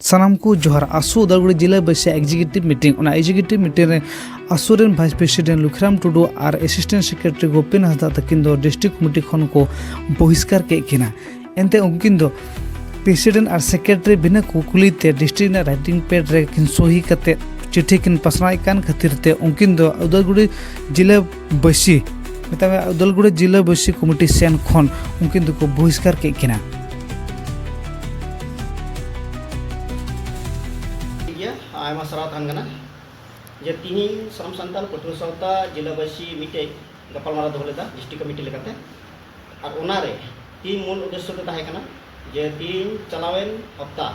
सानाम को जोहार आसू उदालगुड़ी जिला बसिया एग्जीक्यूटिव मीटिंग एग्जीक्यूटिव मीटिंग रे आसूरेन भाइस प्रेसिडेंट लुखराम टुडू और असिस्टेंट सेक्रेटरी गोपीन हांसदा तकिन दो डिस्ट्रिक्ट कमिटी खन को बहिष्कार के किना एनते उनकिन दो प्रेसिडेंट और सेक्रेटरी बिना कुकुलीते डिस्ट्रिक्ट राइटिंग पैड रे किन सही कते चिट्ठी किन पसनाई कान खातिरते उनकिन दो उदालगुड़ी जिला बसी मतलब उदालगुड़ी जिला बसी कमिटी सेन खन उनकिन दो को बहिष्कार के किना आयमा सराव थान गना जे तीन सनम संताल पटुआ सावता जिलाबासी मिटे गपालमारा दोहो लेदा डिस्ट्रिक्ट कमिटी लेकाते और ओनारे तीन मूल उद्देश्य दो ताहे कना जे तीन चलावेन हफ्ता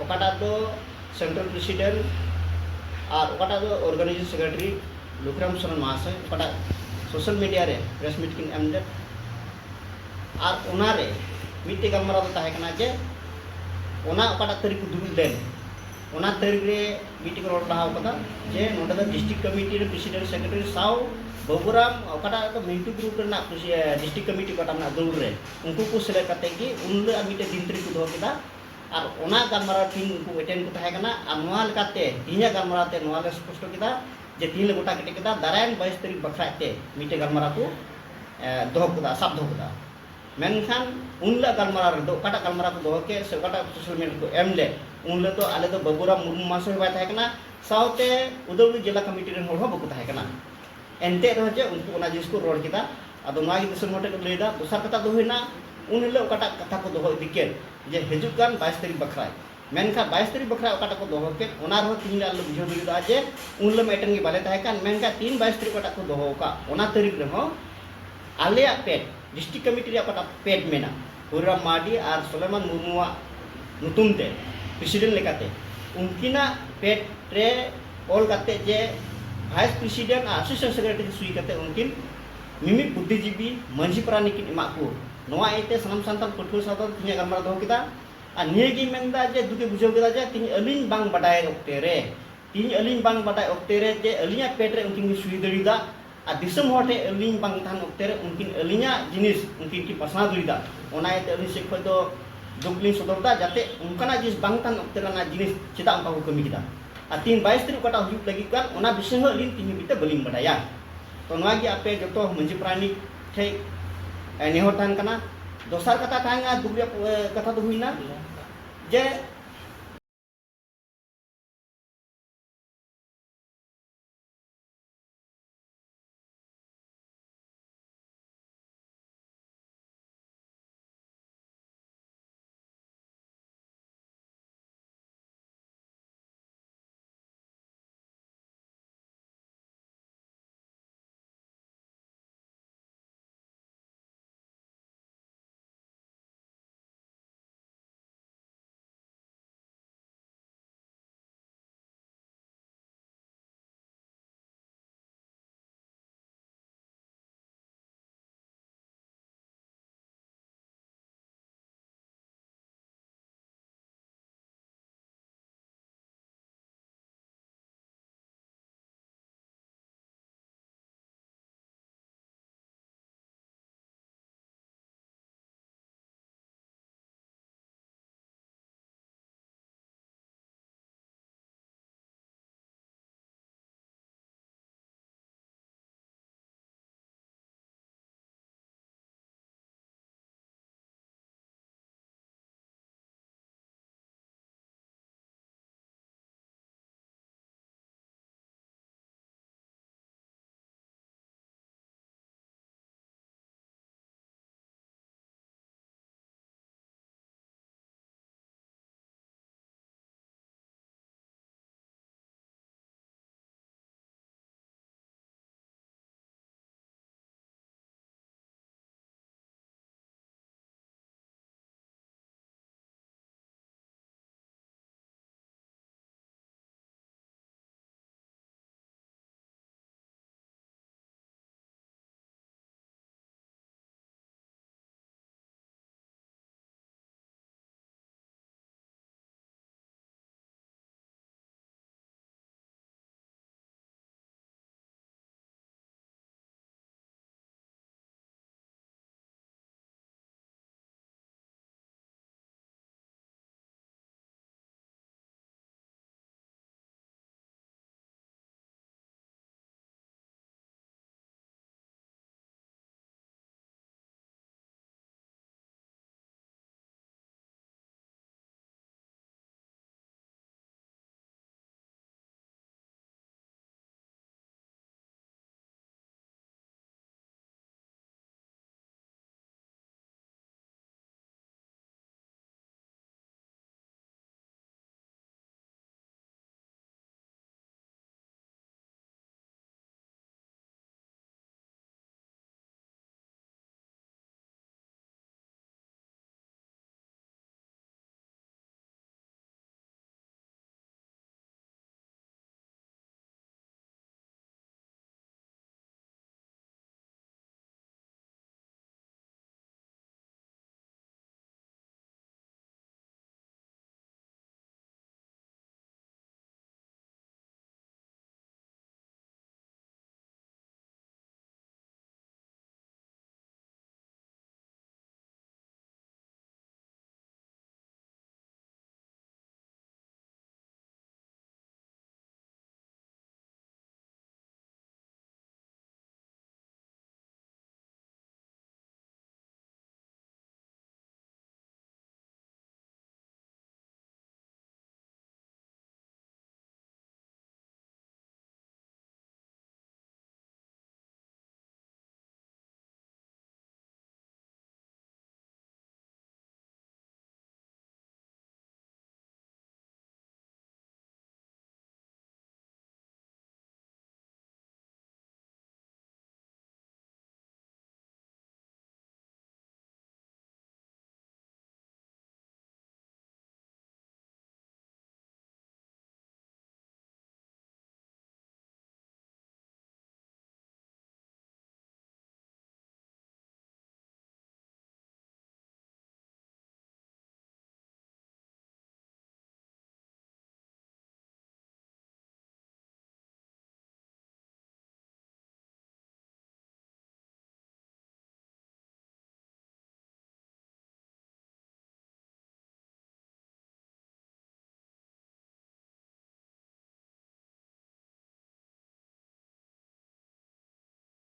ओकाटा दो सेंट्रल प्रेसिडेंट और ओकाटा दो ऑर्गेनाइजिंग सेक्रेटरी लुखराम सरन महाशय ओकाटा सोशल मीडिया रे प्रेस मीट किन एमदे और ओनारे मिटे गलमारा दो ताहे कना जे ओना ओकाटा तारीख दुरुल देन ओना तारीख रे मीटिंग रोड रहा होता जे नोडा द डिस्ट्रिक्ट कमिटी रे प्रेसिडेंट सेक्रेटरी साव बबुराम ओकाटा तो मिंटू ग्रुप रे ना डिस्ट्रिक्ट कमिटी कोटा ना दुल रे उनको को सेलेक्ट करते कि उनले मिटे दिन तारीख को दो केदा और ओना गलमारा टीम को अटेंड को ताहे कना और नोआ लकाते तीन गलमारा ते नोआ ले स्पष्ट केदा जे तीन गोटा केटे केदा दारायन 22 तारीख बखराते मिटे गलमारा को दोह कोदा सब दोह कोदा मेनखान उनला गलमारा रे दो काटा गलमारा को दोह के से काटा सोशल मीडिया को एमले उनले तो आले तो बबुराम मुर्मू मासो बाय ताहे कना सावते उदलगुड़ी जिला कमिटी रे होड़ बको ताहे कना एनते रहे उनको ओना जिस को रोड किदा अदो नोआ गी दिसन मोटे को लेदा दोसर कथा दो होइना उनले ओकाटा कथा को दोह दिके जे हिजुक गान 22 तारीख बखराय मेनखा 22 तारीख बखराय ओकाटा को दोह के ओना रो तीन आलो बुझो दिदा जे उनले मेटन गी बाले ताहे कान मेनखा 3 22 तारीख ओकाटा को दोह का ओना तारीख रे हो आले पेट डिस्ट्रिक्ट कमिटी रे ओकाटा पेट मेना हुरा माडी और सुलेमान मुर्मुआ नुतुमते प्रेसिडेंट लेकाते उनकिना पेट रे ऑल करते जे वाइस प्रेसिडेंट और असिस्टेंट सेक्रेटरी सुई करते उनकिन मिमी बुद्धिजीवी मंझी प्राणी किन एमा को नोआ एते सनम संताल पटुआ सावता तिnya गलमारा दो किदा आ नियगी मेंदा जे दुके बुझो किदा जे तिन अलिन बांग बडाय ओक्ते रे तिन अलिन बांग बडाय ओक्ते रे जे अलिया पेट रे उनकिन सुई दरिदा आ दिसम होटे अलिन बांग थान ओक्ते रे उनकिन अलिया जिनिस उनकिन की पसना दरिदा ओना एते अलिन से खय दो दुगलिन सदरदा जाते उनकाना जिस बांगतान ओक्तेराना जिनिस चेदा उनका को कमी किदा आ 3 22 तारीख ओकाटा हुjuk लगी kan ओना विषय हो लिन तिनि बिते बलिंग बडाया तो नोआ गी आपे जतो मंजी प्राणी ठे नेहर थान कना दोसर कथा थांगा दुगलिया कथा तो हुइना जे